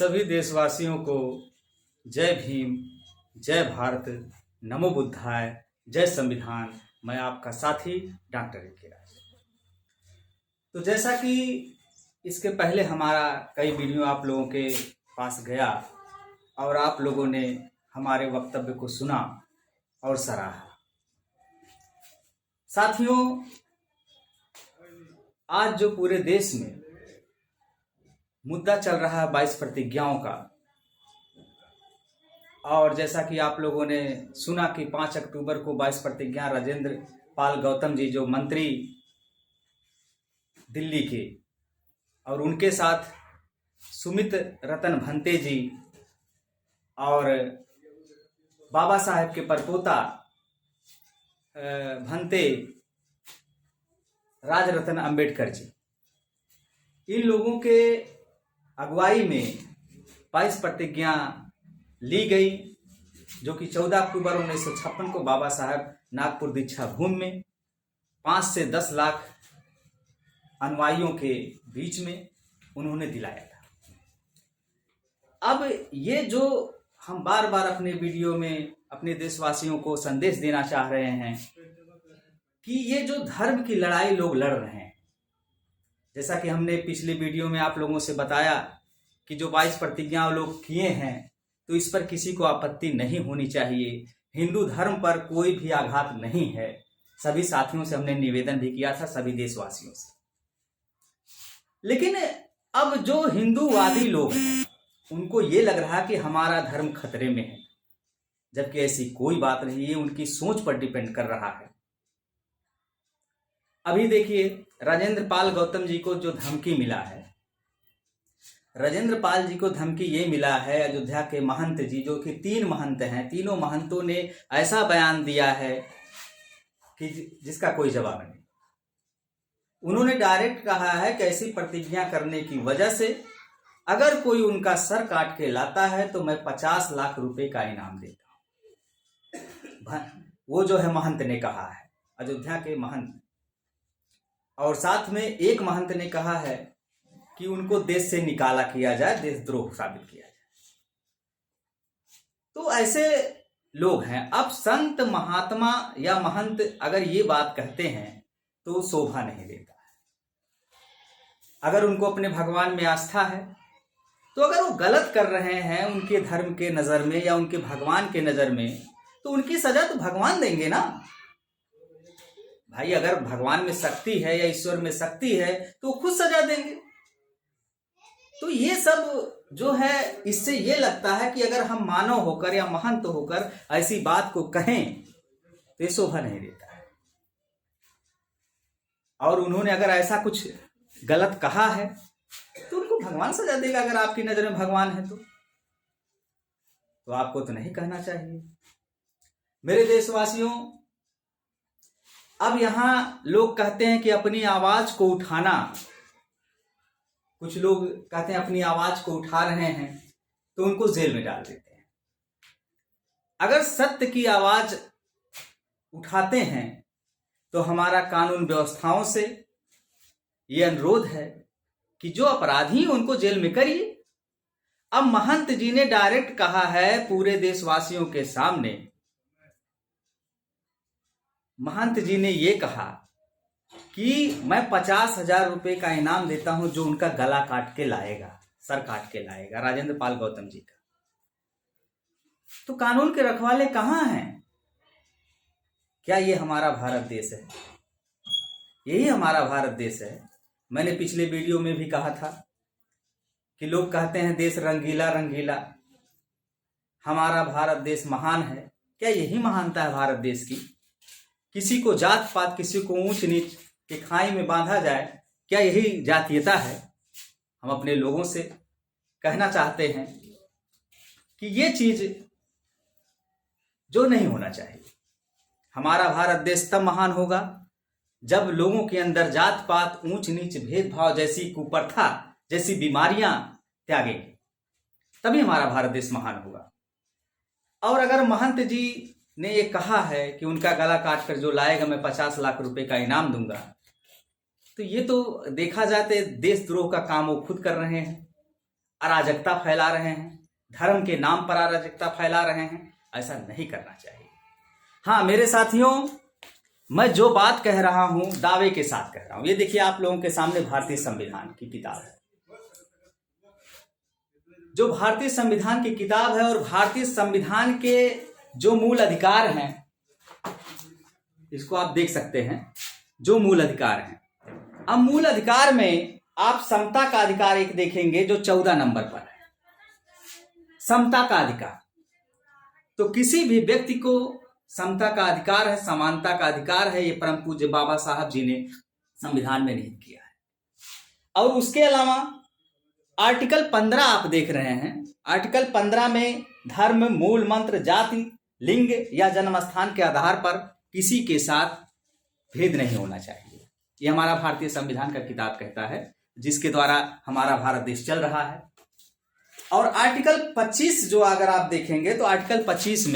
सभी देशवासियों को जय भीम, जय भारत, नमो बुद्धाय, जय संविधान। मैं आपका साथी डॉक्टर ए.के. राज। तो जैसा कि इसके पहले हमारा कई वीडियो आप लोगों के पास गया और आप लोगों ने हमारे वक्तव्य को सुना और सराहा। साथियों, आज जो पूरे देश में मुद्दा चल रहा है 22 प्रतिज्ञाओं का, और जैसा कि आप लोगों ने सुना कि 5 अक्टूबर को 22 प्रतिज्ञा राजेंद्र पाल गौतम जी जो मंत्री दिल्ली के, और उनके साथ सुमित रतन भंते जी और बाबा साहेब के परपोता भंते राजरतन अंबेडकर जी, इन लोगों के अगुवाई में 22 प्रतिज्ञा ली गई, जो कि 14 अक्टूबर 1956 को बाबा साहेब नागपुर दीक्षा भूमि में 5 से 10 लाख अनुयायियों के बीच में उन्होंने दिलाया था। अब ये जो हम बार बार अपने वीडियो में अपने देशवासियों को संदेश देना चाह रहे हैं कि ये जो धर्म की लड़ाई लोग लड़ रहे हैं, जैसा कि हमने पिछले वीडियो में आप लोगों से बताया कि जो 22 प्रतिज्ञा लोग किए हैं, तो इस पर किसी को आपत्ति नहीं होनी चाहिए। हिंदू धर्म पर कोई भी आघात नहीं है। सभी साथियों से हमने निवेदन भी किया था, सभी देशवासियों से। लेकिन अब जो हिंदूवादी लोग हैं, उनको ये लग रहा है कि हमारा धर्म खतरे में है, जबकि ऐसी कोई बात नहीं। ये उनकी सोच पर डिपेंड कर रहा है। अभी देखिए, राजेंद्र पाल गौतम जी को जो धमकी मिला है, राजेंद्र पाल जी को धमकी ये मिला है, अयोध्या के महंत जी जो कि 3 महंत हैं, तीनों महंतों ने ऐसा बयान दिया है कि जिसका कोई जवाब नहीं। उन्होंने डायरेक्ट कहा है कि ऐसी प्रतिज्ञा करने की वजह से अगर कोई उनका सर काट के लाता है तो मैं 50 लाख रुपए का इनाम देता हूं। वो जो है महंत ने कहा है, अयोध्या के महंत। और साथ में एक महंत ने कहा है कि उनको देश से निकाला किया जाए, देशद्रोह साबित किया जाए। तो ऐसे लोग हैं। अब संत महात्मा या महंत अगर ये बात कहते हैं तो शोभा नहीं देता है। अगर उनको अपने भगवान में आस्था है, तो अगर वो गलत कर रहे हैं उनके धर्म के नजर में या उनके भगवान के नजर में, तो उनकी सजा तो भगवान देंगे ना भाई। अगर भगवान में शक्ति है या ईश्वर में शक्ति है तो वो खुद सजा देंगे। तो ये सब जो है, इससे ये लगता है कि अगर हम मानव होकर या महंत होकर ऐसी बात को कहें तो ये शोभा नहीं देता है। और उन्होंने अगर ऐसा कुछ गलत कहा है तो उनको भगवान सजा देगा। अगर आपकी नजर में भगवान है तो आपको तो नहीं कहना चाहिए। मेरे देशवासियों, अब यहां लोग कहते हैं कि अपनी आवाज को उठाना, कुछ लोग कहते हैं अपनी आवाज को उठा रहे हैं तो उनको जेल में डाल देते हैं। अगर सत्य की आवाज उठाते हैं तो हमारा कानून व्यवस्थाओं से ये अनुरोध है कि जो अपराधी उनको जेल में करिए। अब महंत जी ने डायरेक्ट कहा है पूरे देशवासियों के सामने, महंत जी ने ये कहा कि मैं 50,000 रुपए का इनाम देता हूं जो उनका गला काट के लाएगा, सर काट के लाएगा, राजेंद्र पाल गौतम जी का। तो कानून के रखवाले कहां हैं? क्या ये हमारा भारत देश है? यही हमारा भारत देश है। मैंने पिछले वीडियो में भी कहा था कि लोग कहते हैं देश रंगीला रंगीला, हमारा भारत देश महान है। क्या यही महानता है भारत देश की? किसी को जात पात, किसी को ऊंच नीच के खाई में बांधा जाए, क्या यही जातीयता है? हम अपने लोगों से कहना चाहते हैं कि ये चीज जो नहीं होना चाहिए। हमारा भारत देश तब महान होगा जब लोगों के अंदर जात पात, ऊंच नीच, भेदभाव जैसी कुप्रथा, जैसी बीमारियां त्यागेंगे, तभी हमारा भारत देश महान होगा। और अगर महंत जी ने ये कहा है कि उनका गला काट कर जो लाएगा मैं 50 लाख रुपए का इनाम दूंगा, तो ये तो देखा जाए तो देशद्रोह का काम वो खुद कर रहे हैं। अराजकता फैला रहे हैं, धर्म के नाम पर अराजकता फैला रहे हैं। ऐसा नहीं करना चाहिए। हाँ मेरे साथियों, मैं जो बात कह रहा हूं दावे के साथ कह रहा हूं। ये देखिए आप लोगों के सामने भारतीय संविधान की किताब है, जो भारतीय संविधान की किताब है, और भारतीय संविधान के जो मूल अधिकार हैं इसको आप देख सकते हैं, जो मूल अधिकार हैं। अब मूल अधिकार में आप समता का अधिकार एक देखेंगे जो 14 नंबर पर है, समता का अधिकार। तो किसी भी व्यक्ति को समता का अधिकार है, समानता का अधिकार है, ये परम पूज्य बाबा साहब जी ने संविधान में निहित किया है। और उसके अलावा आर्टिकल 15 आप देख रहे हैं, आर्टिकल 15 में धर्म, मूल मंत्र, जाति, लिंग या जन्म स्थान के आधार पर किसी के साथ भेद नहीं होना चाहिए। ये हमारा भारतीय संविधान का किताब कहता है, जिसके द्वारा हमारा भारत देश चल रहा है। और आर्टिकल 25 जो अगर आप देखेंगे तो आर्टिकल 25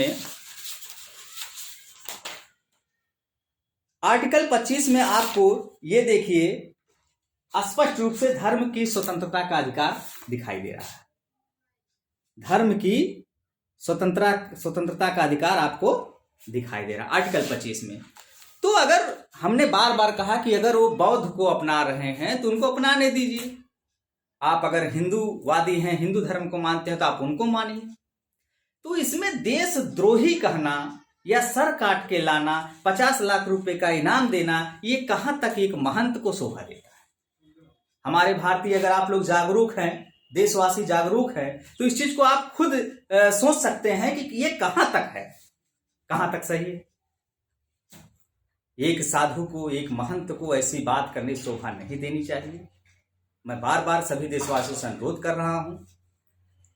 में आपको ये देखिए स्पष्ट रूप से धर्म की स्वतंत्रता का अधिकार दिखाई दे रहा है। धर्म की स्वतंत्रता का अधिकार आपको दिखाई दे रहा है आर्टिकल 25 में। तो अगर हमने बार बार कहा कि अगर वो बौद्ध को अपना रहे हैं तो उनको अपनाने दीजिए। आप अगर हिंदूवादी हैं, हिंदू धर्म को मानते हैं तो आप उनको मानिए। तो इसमें देशद्रोही कहना या सर काट के लाना, 50 लाख रुपए का इनाम देना, ये कहां तक एक महंत को शोभा देता है। हमारे भारतीय अगर आप लोग जागरूक हैं, देशवासी जागरूक हैं, तो इस चीज को आप खुद सोच सकते हैं कि ये कहां तक है, कहां तक सही है। एक साधु को, एक महंत को ऐसी बात करने शोभा नहीं देनी चाहिए। मैं बार बार सभी देशवासियों से अनुरोध कर रहा हूं।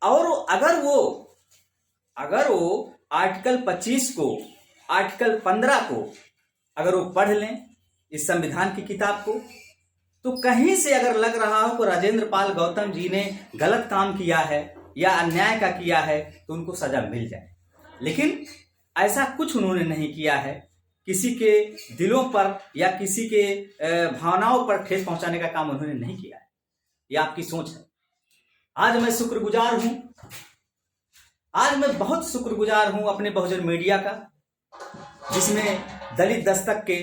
और अगर वो आर्टिकल 25 को, आर्टिकल 15 को अगर वो पढ़ लें इस संविधान की किताब को, तो कहीं से अगर लग रहा हो कि राजेंद्र पाल गौतम जी ने गलत काम किया है या अन्याय का किया है तो उनको सजा मिल जाए। लेकिन ऐसा कुछ उन्होंने नहीं किया है। किसी के दिलों पर या किसी के भावनाओं पर ठेस पहुंचाने का काम उन्होंने नहीं किया है। यह आपकी सोच है। आज मैं शुक्रगुजार हूं, आज मैं बहुत शुक्रगुजार हूं अपने बहुजन मीडिया का, जिसमें दलित दस्तक के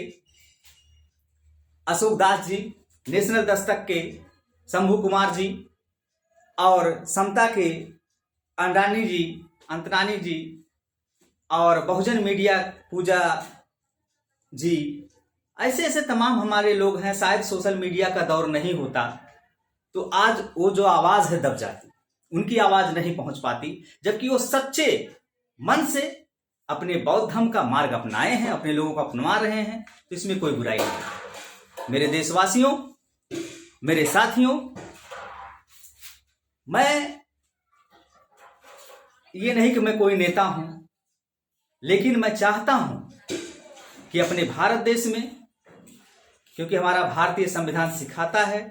अशोक दास जी, नेशनल दस्तक के शंभू कुमार जी और समता के अंतरानी जी और बहुजन मीडिया पूजा जी, ऐसे तमाम हमारे लोग हैं। शायद सोशल मीडिया का दौर नहीं होता तो आज वो जो आवाज है दब जाती, उनकी आवाज नहीं पहुंच पाती, जबकि वो सच्चे मन से अपने बौद्ध धर्म का मार्ग अपनाए हैं, अपने लोगों को अपना रहे हैं। तो इसमें कोई बुराई नहीं। मेरे देशवासियों, मेरे साथियों, मैं ये नहीं कि मैं कोई नेता हूं, लेकिन मैं चाहता हूं कि अपने भारत देश में, क्योंकि हमारा भारतीय संविधान सिखाता है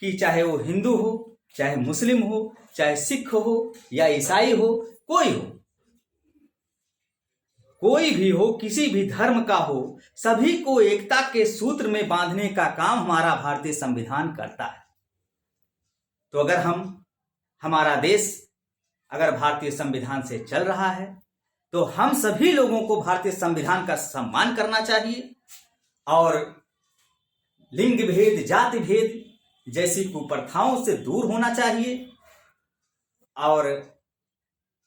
कि चाहे वो हिंदू हो, चाहे मुस्लिम हो, चाहे सिख हो या ईसाई हो, कोई भी हो, किसी भी धर्म का हो, सभी को एकता के सूत्र में बांधने का काम हमारा भारतीय संविधान करता है। तो अगर हमारा देश अगर भारतीय संविधान से चल रहा है तो हम सभी लोगों को भारतीय संविधान का सम्मान करना चाहिए और लिंग भेद, जाति भेद जैसी कुप्रथाओं से दूर होना चाहिए और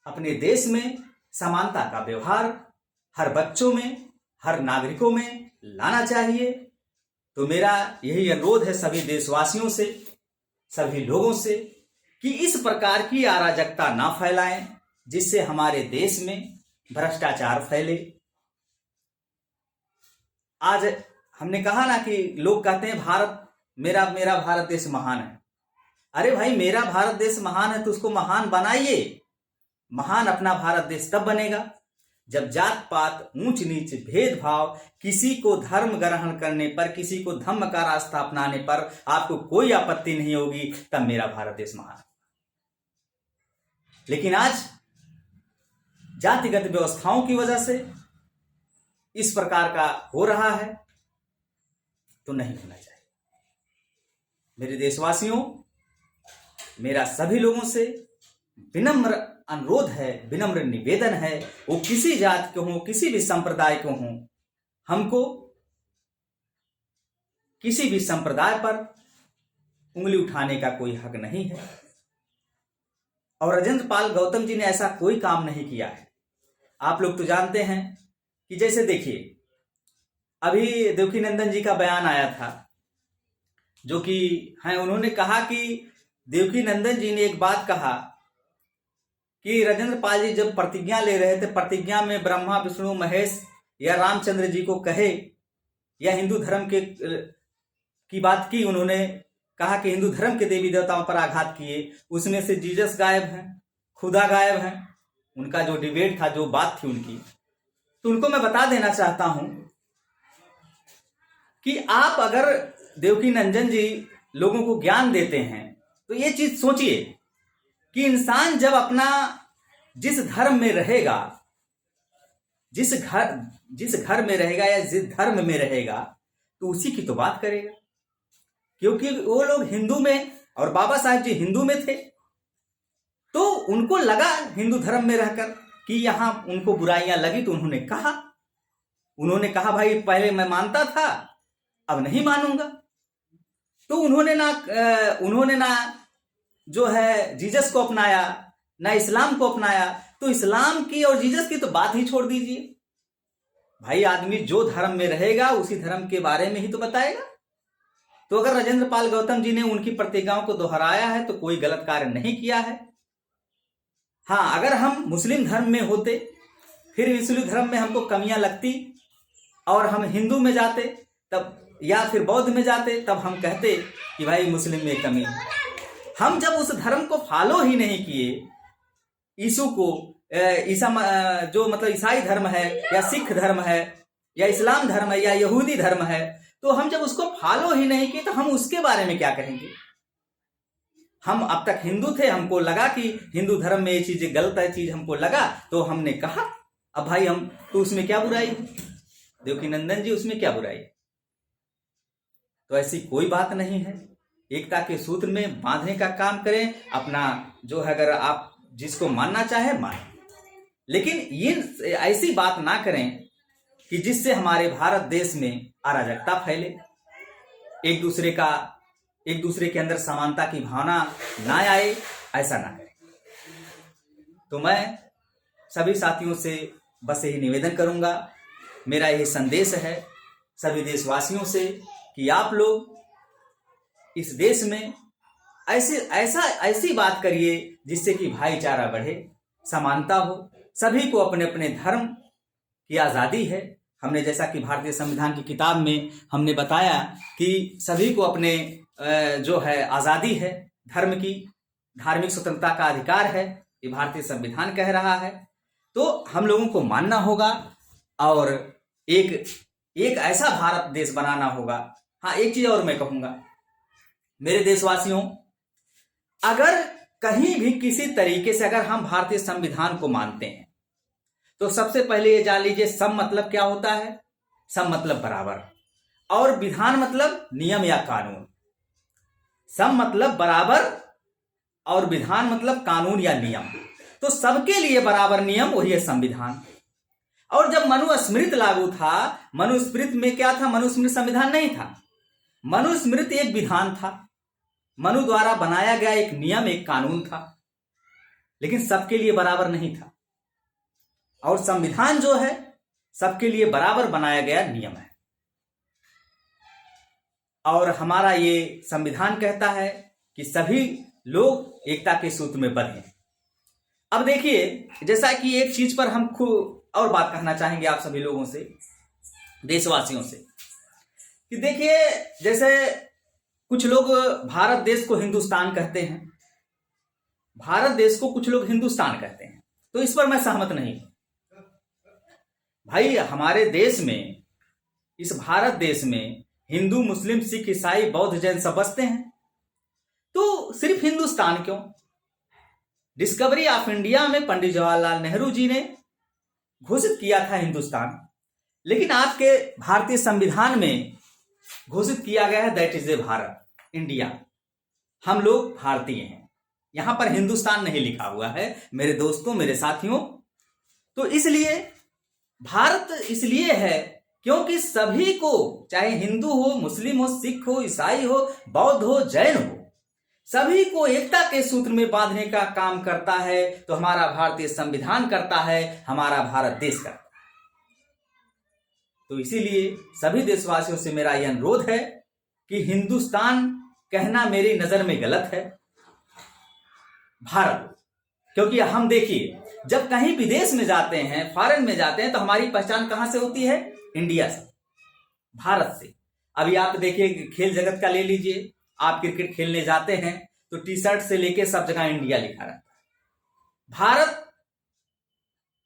अपने देश में समानता का व्यवहार हर बच्चों में, हर नागरिकों में लाना चाहिए। तो मेरा यही अनुरोध है सभी देशवासियों से, सभी लोगों से, कि इस प्रकार की अराजकता ना फैलाएं जिससे हमारे देश में भ्रष्टाचार फैले। आज हमने कहा ना कि लोग कहते हैं भारत मेरा भारत देश महान है। अरे भाई, मेरा भारत देश महान है तो उसको महान बनाइए। महान अपना भारत देश तब बनेगा जब जात पात, ऊंच नीच, भेदभाव, किसी को धर्म ग्रहण करने पर, किसी को धम्म का रास्ता अपनाने पर आपको कोई आपत्ति नहीं होगी, तब मेरा भारत देश महान है। लेकिन आज जातिगत व्यवस्थाओं की वजह से इस प्रकार का हो रहा है तो नहीं होना चाहिए। मेरे देशवासियों, मेरा सभी लोगों से विनम्र अनुरोध है, विनम्र निवेदन है, वो किसी जात के हों, किसी भी संप्रदाय के हों, हमको किसी भी संप्रदाय पर उंगली उठाने का कोई हक नहीं है। और राजेंद्र पाल गौतम जी ने ऐसा कोई काम नहीं किया है। आप लोग तो जानते हैं कि जैसे देखिए, अभी देवकीनंदन जी का बयान आया था, जो कि है, उन्होंने कहा कि देवकीनंदन जी ने एक बात कहा कि राजेंद्र पाल जी जब प्रतिज्ञा ले रहे थे, प्रतिज्ञा में ब्रह्मा विष्णु महेश या रामचंद्र जी को कहे या हिंदू धर्म के की बात की, उन्होंने कहा कि हिंदू धर्म के देवी देवताओं पर आघात किए, उसमें से जीसस गायब हैं, खुदा गायब हैं। उनका जो डिबेट था, जो बात थी उनकी, तो उनको मैं बता देना चाहता हूं कि आप अगर देवकीनंदन जी लोगों को ज्ञान देते हैं तो ये चीज सोचिए कि इंसान जब अपना जिस धर्म में रहेगा, जिस घर में रहेगा या जिस धर्म में रहेगा, तो उसी की तो बात करेगा। क्योंकि वो लोग हिंदू में, और बाबा साहब जी हिंदू में थे, तो उनको लगा हिंदू धर्म में रहकर कि यहां उनको बुराइयां लगी, तो उन्होंने कहा भाई पहले मैं मानता था, अब नहीं मानूंगा। तो उन्होंने ना जो है जीसस को अपनाया, ना इस्लाम को अपनाया। तो इस्लाम की और जीसस की तो बात ही छोड़ दीजिए भाई, आदमी जो धर्म में रहेगा उसी धर्म के बारे में ही तो बताएगा। तो अगर राजेंद्र पाल गौतम जी ने उनकी प्रतिज्ञाओं को दोहराया है तो कोई गलत कार्य नहीं किया है। हाँ, अगर हम मुस्लिम धर्म में होते, फिर मुस्लिम धर्म में हमको कमियां लगती और हम हिंदू में जाते तब, या फिर बौद्ध में जाते, तब हम कहते कि भाई मुस्लिम में कमी है। हम जब उस धर्म को फॉलो ही नहीं किए, यीशु को, जो मतलब ईसाई धर्म है या सिख धर्म है या इस्लाम धर्म है या यहूदी धर्म है, तो हम जब उसको फॉलो ही नहीं किए तो हम उसके बारे में क्या कहेंगे। हम अब तक हिंदू थे, हमको लगा कि हिंदू धर्म में ये चीज गलत है, चीज हमको लगा तो हमने कहा, अब भाई हम तो उसमें क्या बुराई है, देवकीनंदन जी उसमें क्या बुराई है। तो ऐसी कोई बात नहीं है। एकता के सूत्र में बांधने का काम करें अपना, जो है अगर आप जिसको मानना चाहे माने, लेकिन ये ऐसी बात ना करें कि जिससे हमारे भारत देश में अराजकता फैले, एक दूसरे के अंदर समानता की भावना ना आए, ऐसा ना करें। तो मैं सभी साथियों से बस यही निवेदन करूंगा, मेरा यही संदेश है सभी देशवासियों से कि आप लोग इस देश में ऐसी बात करिए जिससे कि भाईचारा बढ़े, समानता हो, सभी को अपने अपने धर्म की आज़ादी है। हमने जैसा कि भारतीय संविधान की किताब में हमने बताया कि सभी को अपने जो है आज़ादी है, धर्म की, धार्मिक स्वतंत्रता का अधिकार है, ये भारतीय संविधान कह रहा है। तो हम लोगों को मानना होगा और एक ऐसा भारत देश बनाना होगा। हाँ, एक चीज और मैं कहूंगा मेरे देशवासियों, अगर कहीं भी किसी तरीके से अगर हम भारतीय संविधान को मानते हैं तो सबसे पहले ये जान लीजिए, सम मतलब क्या होता है। सम मतलब बराबर, और विधान मतलब नियम या कानून। सम मतलब बराबर और विधान मतलब कानून या नियम। तो सबके लिए बराबर नियम, वही है संविधान। और जब मनुस्मृति लागू था, मनुस्मृति में क्या था, मनुस्मृति संविधान नहीं था, मनुस्मृति एक विधान था, मनु द्वारा बनाया गया एक नियम, एक कानून था, लेकिन सबके लिए बराबर नहीं था। और संविधान जो है सबके लिए बराबर बनाया गया नियम है। और हमारा ये संविधान कहता है कि सभी लोग एकता के सूत्र में बंधे। अब देखिए, जैसा कि एक चीज पर हम और बात कहना चाहेंगे आप सभी लोगों से, देशवासियों से, कि देखिए जैसे कुछ लोग भारत देश को हिंदुस्तान कहते हैं, भारत देश को कुछ लोग हिंदुस्तान कहते हैं, तो इस पर मैं सहमत नहीं हूं। भाई हमारे देश में, इस भारत देश में हिंदू, मुस्लिम, सिख, ईसाई, बौद्ध, जैन सब बसते हैं, तो सिर्फ हिंदुस्तान क्यों। डिस्कवरी ऑफ इंडिया में पंडित जवाहरलाल नेहरू जी ने घोषित किया था हिंदुस्तान, लेकिन आपके भारतीय संविधान में घोषित किया गया है that is a Bharat, India. हम लोग भारतीय हैं, यहां पर हिंदुस्तान नहीं लिखा हुआ है मेरे दोस्तों, मेरे साथियों। तो इसलिए भारत इसलिए है क्योंकि सभी को, चाहे हिंदू हो, मुस्लिम हो, सिख हो, ईसाई हो, बौद्ध हो, जैन हो, सभी को एकता के सूत्र में बांधने का काम करता है। तो हमारा भारतीय संविधान करता है, हमारा भारत देश करता है। तो इसीलिए सभी देशवासियों से मेरा यह अनुरोध है कि हिंदुस्तान कहना मेरी नजर में गलत है, भारत। क्योंकि हम देखिए, जब कहीं विदेश में जाते हैं, फॉरेन में जाते हैं, तो हमारी पहचान कहां से होती है? इंडिया से, भारत से। अभी आप देखिए, खेल जगत का ले लीजिए, आप क्रिकेट खेलने जाते हैं तो टी शर्ट से लेके सब जगह इंडिया लिखा रहता है, भारत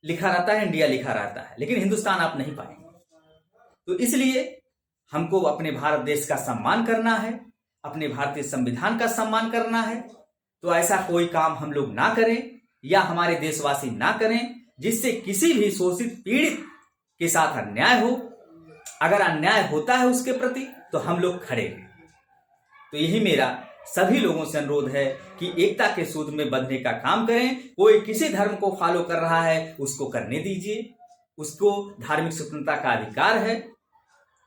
लिखा रहता है, इंडिया लिखा रहता है, लेकिन हिंदुस्तान आप नहीं पाएंगे। तो इसलिए हमको अपने भारत देश का सम्मान करना है, अपने भारतीय संविधान का सम्मान करना है। तो ऐसा कोई काम हम लोग ना करें या हमारे देशवासी ना करें जिससे किसी भी शोषित पीड़ित के साथ अन्याय हो। अगर अन्याय होता है उसके प्रति तो हम लोग खड़े हैं। तो यही मेरा सभी लोगों से अनुरोध है कि एकता के सूत्र में बंधने का काम करें। कोई किसी धर्म को फॉलो कर रहा है उसको करने दीजिए, उसको धार्मिक स्वतंत्रता का अधिकार है।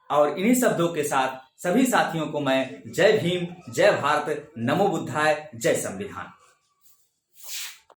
और इन्हीं शब्दों के साथ सभी साथियों को मैं जय भीम, जय भारत, नमो बुद्धाय, जय संविधान।